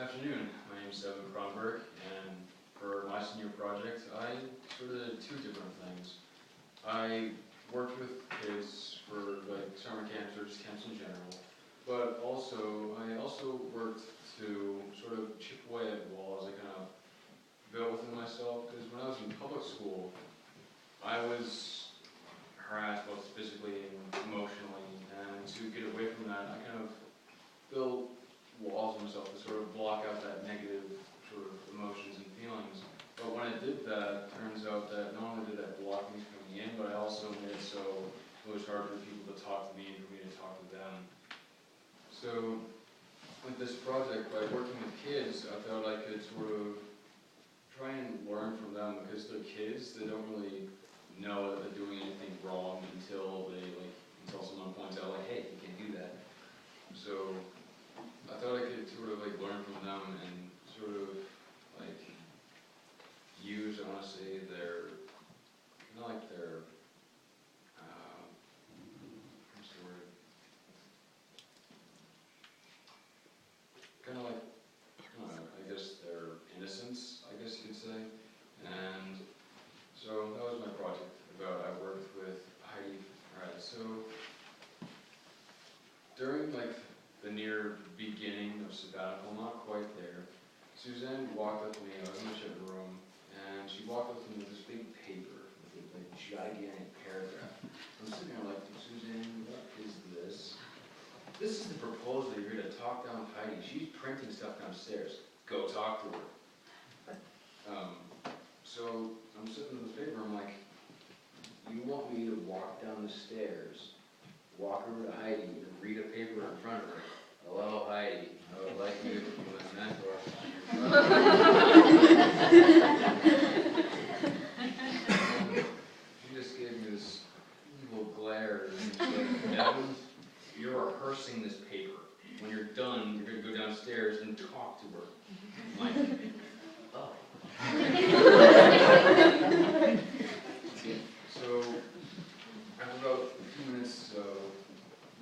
Afternoon, my name is Devin Kronberg, and for my senior project, I sort of did two different things. I worked with kids for like summer camps or just camps in general, but I also worked to sort of chip away at walls I kind of built within myself, because when I was in public school, I was harassed both physically and emotionally, and to get away from that, I kind of built walls in myself to sort of block out that negative sort of emotions and feelings. But when I did that, it turns out that not only did that block me from coming in, but I also made it so it was hard for people to talk to me and for me to talk to them. So with this project, by working with kids, I felt I could sort of try and learn from them, because they're kids. They don't really know that they're doing anything wrong until someone points out hey, you can do that. So I thought I could sort of learn from them and sort of use, I want to say, their, what's the word? Kind of I guess their innocence, I guess you could say. And so that was my project I worked with Heidi. Alright, so during the near beginning of sabbatical, not quite there, Suzanne walked up to me. I was in the living room, and she walked up to me with this big paper with a gigantic paragraph. I'm sitting there Suzanne, what is this? This is the proposal you're here to talk down with Heidi. She's printing stuff downstairs. Go talk to her. So I'm sitting with this paper. I'm like, you want me to walk down the stairs, walk over to Heidi, and read a paper in front of her? Hello, Heidi. I would like you to be my mentor. She just gave me this evil glare. And she's like, Devin, you're rehearsing this paper. When you're done, you're going to go downstairs and talk to her. I'm like, oh. So, after about 2 minutes of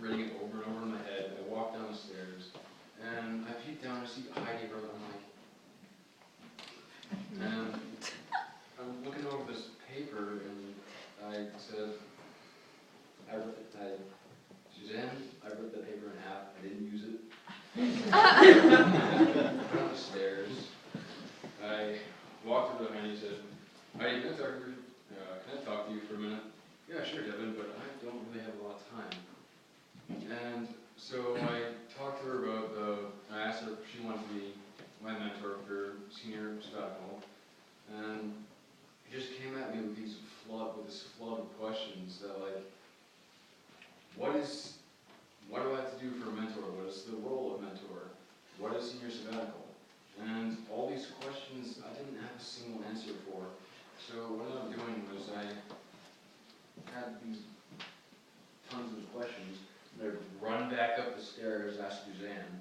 reading it over and over in my head, I walk down the stairs, and I peek down and see Heidi wrote. And I'm looking over this paper, and I said, Suzanne, I ripped the paper in half. I didn't use it. I went down the stairs. I walked over to Heidi and said, Heidi, can I talk to you for a minute? Yeah, sure, Devin, but I don't really have a lot of time. And so I talked to her about I asked her if she wanted to be my mentor for senior sabbatical, and she just came at me with this flood of questions that why do I have to do for a mentor? What is the role of mentor? What is senior sabbatical? And all these questions I didn't have a single answer for. So what I was doing was I had these tons of questions. I'd run back up the stairs, ask Suzanne,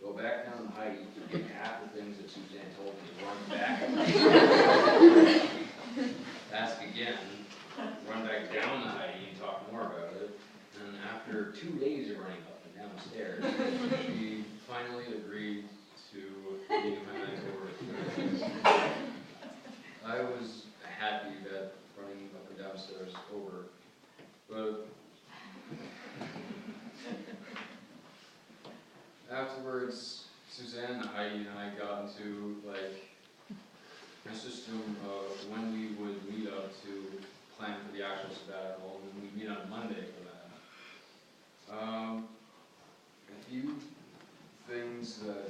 go back down to Heidi, get half the things that Suzanne told me, run back up the stairs, ask again, run back down to Heidi and talk more about it. And after 2 days of running up and down the stairs, she finally agreed to being my mentor. I was happy that running up and down stairs is over, but afterwards, Suzanne, Heidi, and I got into a system of when we would meet up to plan for the actual sabbatical, and we'd meet on Monday for that. A few things that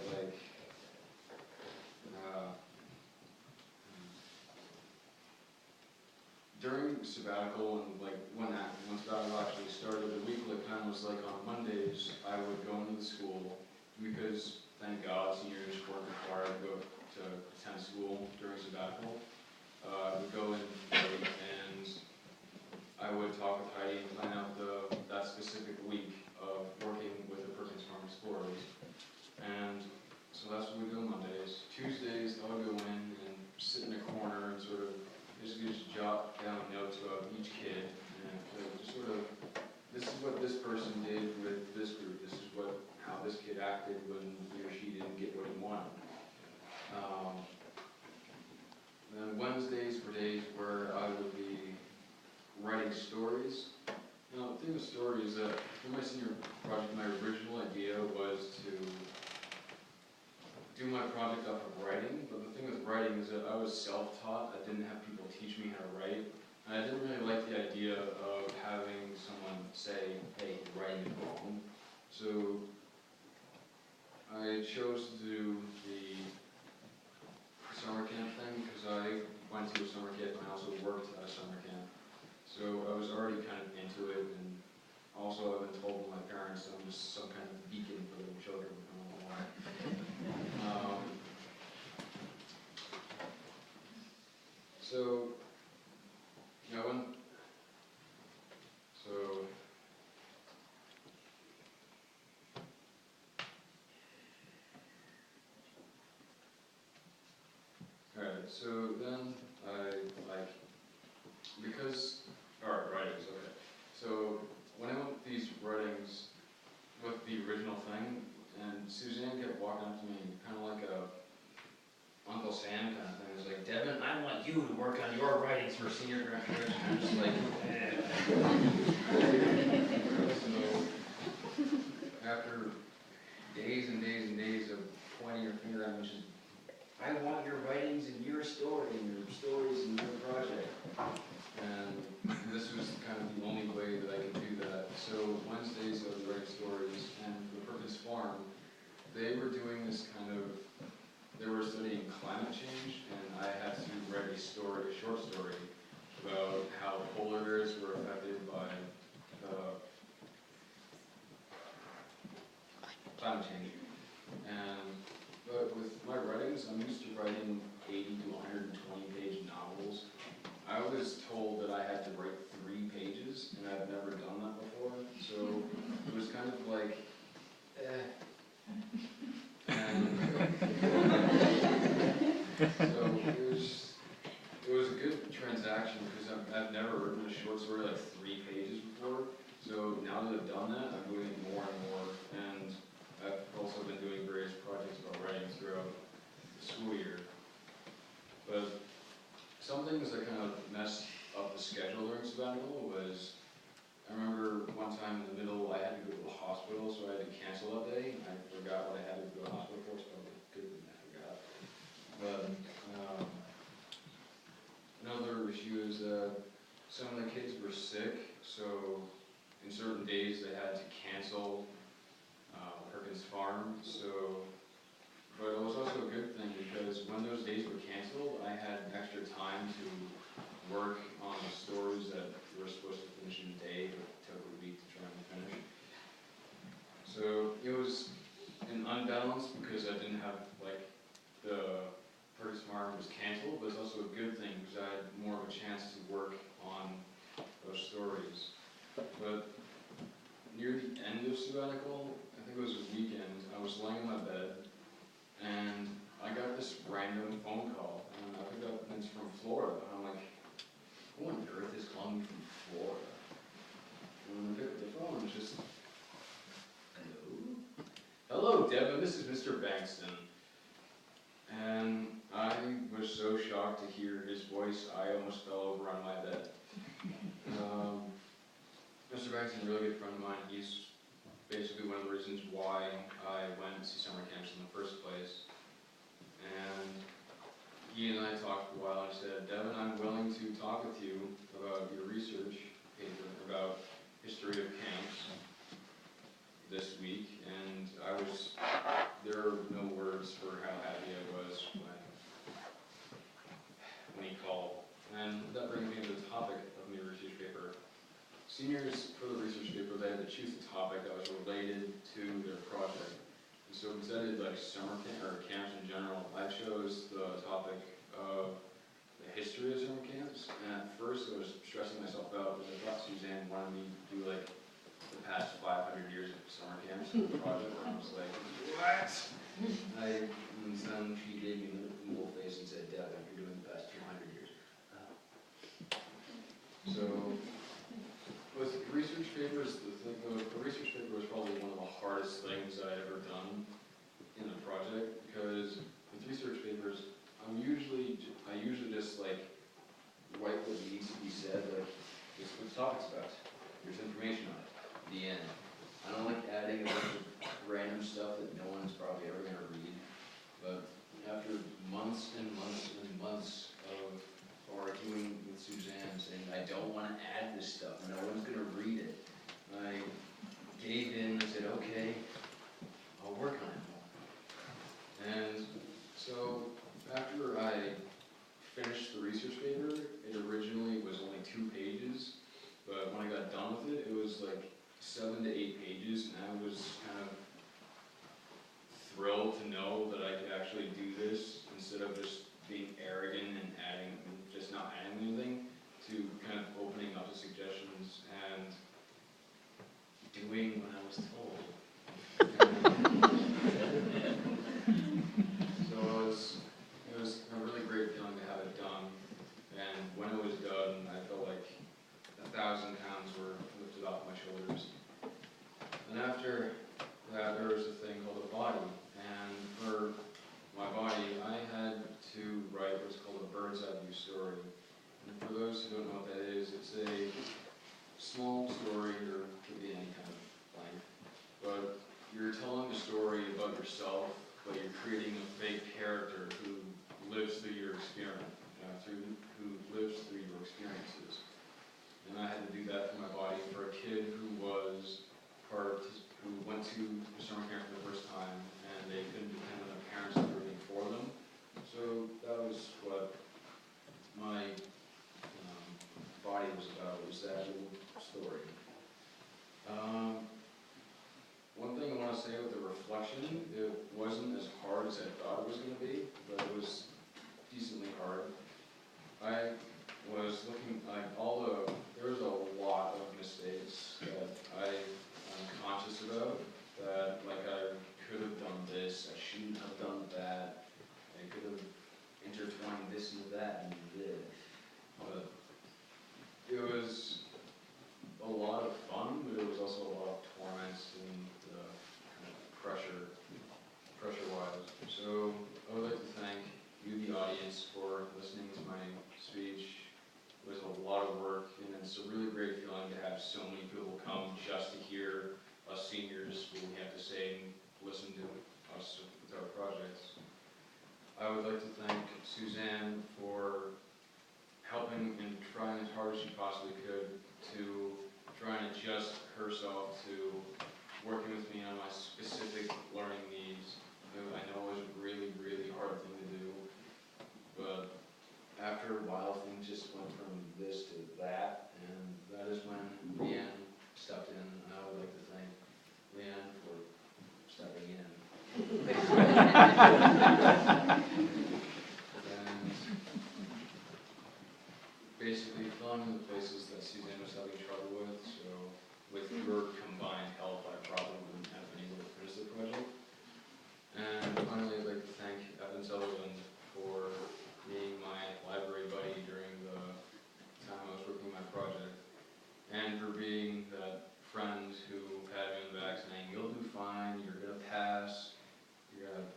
during sabbatical and when sabbatical actually started, the weekly plan was on Mondays I would go into the school, because thank God seniors weren't required to go to attend school during sabbatical. I would go in and I would talk with Heidi and plan out that specific week of working with the Perkins Farm Explorers. And so that's what we do on Mondays. Tuesdays I would go in and sit in a corner and sort of just jot down notes about each kid, and just sort of, this is what this person did with this group, this is how this kid acted when he or she didn't get what he wanted. Then Wednesdays were days where I would be writing stories. Now, the thing with stories is that for my senior project, my original idea was to do my project off of writing, but the thing with writing is that I was self-taught. I didn't have people teach me how to write. And I didn't really like the idea of having someone say, hey, you're writing it wrong. So I chose to do the summer camp thing because I went to a summer camp and I also worked at a summer camp. So I was already kind of into it, and also I've been told by my parents I'm just some kind of beacon for little children. I don't know why. So, you know, alright, so then alright, writings, okay. So, when I went with these writings, with the original thing, and Suzanne kept walking up to me, kind of like a Uncle Sam kind of thing. It was like, Devin, I want you to work on your writings for senior graduation. I'm just like, So, after days and days and days of pointing your finger at me, just, I want your writings and your story and your stories and your project. And this was kind of the only way that I could do that. So Wednesdays I was writing stories, and for the Perkins Farm, they were doing this kind of, they were studying climate change, and I had to write a short story, about how polar bears were affected by climate change. But with my writings, I'm used to writing 80 to 120 page novels. I was told that I had to write 3 pages, and I've never done that before, so it was kind of like, And so it was a good transaction because I've never written a short story like 3 pages before. So now that I've done that, I'm doing it more and more, and I've also been doing various projects about writing throughout the school year. But some things that kind of messed up the schedule during sabbatical was, I remember one time in the middle I had to go to the hospital, so I had to cancel that day. I forgot what I had to go to the hospital for, so good thing I forgot. But another issue is some of the kids were sick, so in certain days they had to cancel Perkins Farm. But it was also a good thing because when those days were canceled, I had extra time to work on the stories that were supposed to finish in a day, but took a week to try and finish. So it was an unbalance because I didn't have, like, the Perkins Farm was canceled, but it's also a good thing because I had more of a chance to work on those stories. But near the end of sabbatical, I think it was a weekend, I was laying in my bed, and I got this random phone call, and I picked up, and it's from Florida, and I'm like, who on earth is calling me from Florida? And when I picked up the phone, it's just, hello? Hello, Devin, this is Mr. Bankston. And I was so shocked to hear his voice, I almost fell over on my bed. Mr. Bankston is a really good friend of mine. He's basically one of the reasons why I went to summer camps in the first place. And he and I talked for a while, and he said, Devin, I'm willing to talk with you about your research paper about history of camps this week. And there are no words for how happy I was when he called. And that brings me to the topic of my research paper. Seniors, for the research paper, they had to choose a topic that was related to their project. And so instead of like summer camp or camps in general, I chose the topic of the history of summer camps. And at first I was stressing myself out because I thought Suzanne wanted me to do like the past 500 years of summer camps in the project. And I was like, what? And then she gave me a little face and said, Devin, you're doing the past 200 years. So with research papers, the research paper was probably one of the hardest things I ever done in a project because with research papers, thrill to know that I could actually do this instead of just being arrogant and just not adding anything, to kind of opening up to suggestions and doing what I was told. So it was a really great feeling to have it done, and when it was done, I felt like 1,000 pounds were lifted off my shoulders. And after that, there was a thing called a body, and for my body, I had to write what's called a bird's eye view story. And for those who don't know what that is, it's a small story, or it could be any kind of length, but you're telling a story about yourself, but you're creating a fake character who lives through your experience, who lives through your experiences. And I had to do that for my body, for a kid who went to summer camp for the first time, and they couldn't depend on their parents to do everything for them. So that was what my body was about, was that little story. One thing I want to say with the reflection, it wasn't as hard as I thought it was going to be, but it was decently hard. I was looking, there was a lot of mistakes that I'm conscious about, that I could have done this, I shouldn't have done that, I could have intertwined this and that and did. But it was a lot of fun, but it was also a lot of torment and kind of pressure-wise. So I would like to thank you, the audience, for listening to my speech. It was a lot of work, and it's a really great feeling to have so many people come just to hear us seniors what we have to say and listen to us with our projects. I would like to thank Suzanne for helping and trying as hard as she possibly could to try and adjust herself to working with me on my specific learning needs. I know it was a really, really hard thing to do, but after a while things just went from this to that, and that is when Leanne stepped in. And I would like to thank Leanne for stepping in. And basically filling in the places that Suzanne was having trouble with, so with your combined help, I probably wouldn't have been able to finish the project. And finally, I'd like to thank Evan Sullivan for being my library buddy during the time I was working on my project, and for being that friend who had me in the back saying, "You'll do fine, you're going to pass, you're going to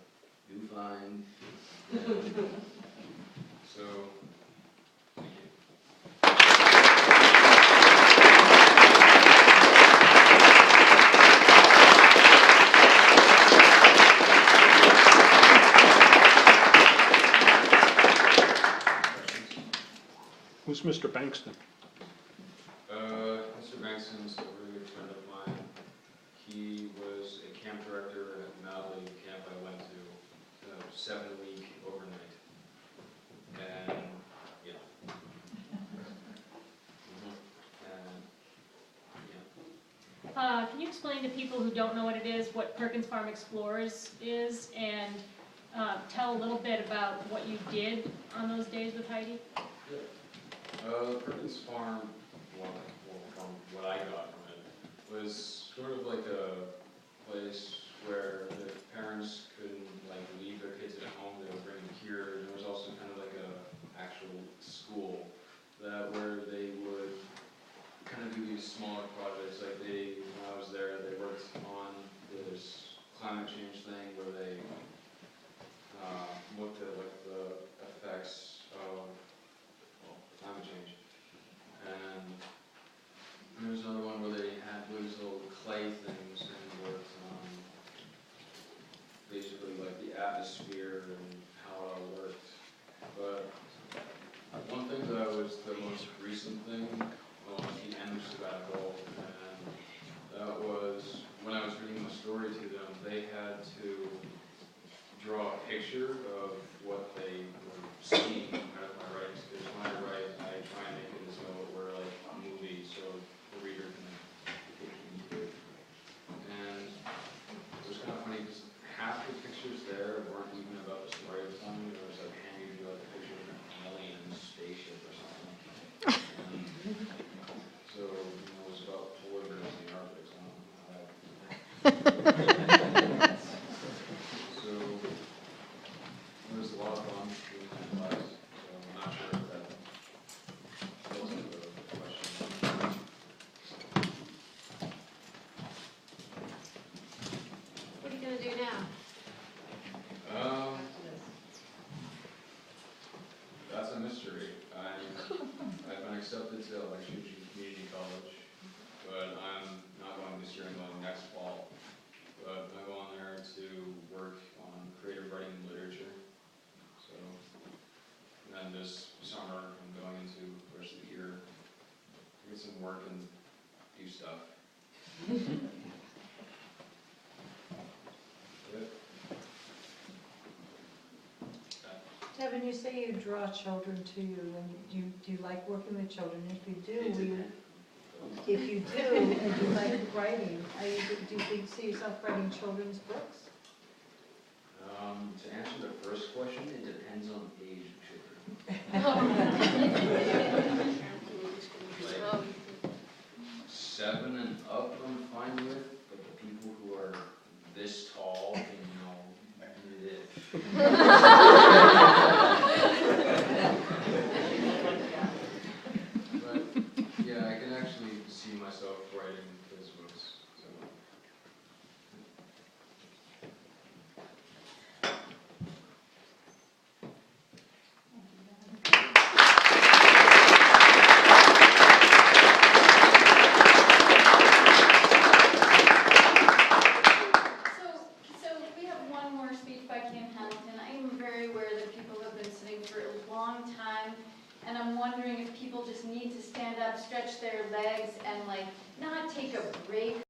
do fine." And so, thank you. Who's Mr. Bankston? Mr. Bankston is a really good friend of mine. He was a camp director at Mally camp I went to, 7-week overnight. And, yeah. Can you explain to people who don't know what it is, what Perkins Farm Explorers is, and tell a little bit about what you did on those days with Heidi? Perkins Farm, from what I got from it, was sort of like a place where the parents couldn't leave their kids at home, they would bring them here. There was also kind of like a actual school where they would kind of do these smaller projects. When I was there, they worked on this climate change thing where they looked at the effects of climate change. And there was another one where they had these little clay things and worked on basically the atmosphere and how it all worked. But one thing that was the most recent thing was the end of sabbatical, and that was when I was reading the story to them, they had to draw a picture of what they were seeing out of my writings. Because when I write, I try and make it as though it were a movie, so the reader can take it into it. And it was kind of funny because half the picture gonna do now? That's a mystery. I've been accepted to Lake Community College, but I'm not going this year, I'm going next fall. But I'm going there to work on creative writing and literature. So, and then this summer, I'm going into the rest of the year, get some work and do stuff. Yep. Devin, you say you draw children to you, and do you like working with children? If you do, and you like writing, do you see yourself writing children's books? To answer the first question, it depends on the age of children. Like 7 and up, I'm fine with, but the people who are this tall can, But yeah, I can actually see myself writing those books. So. So we have one more speech by Kim Hamilton. I am very aware that people have been sitting for a long time, and I'm wondering if people just need to stand up, stretch their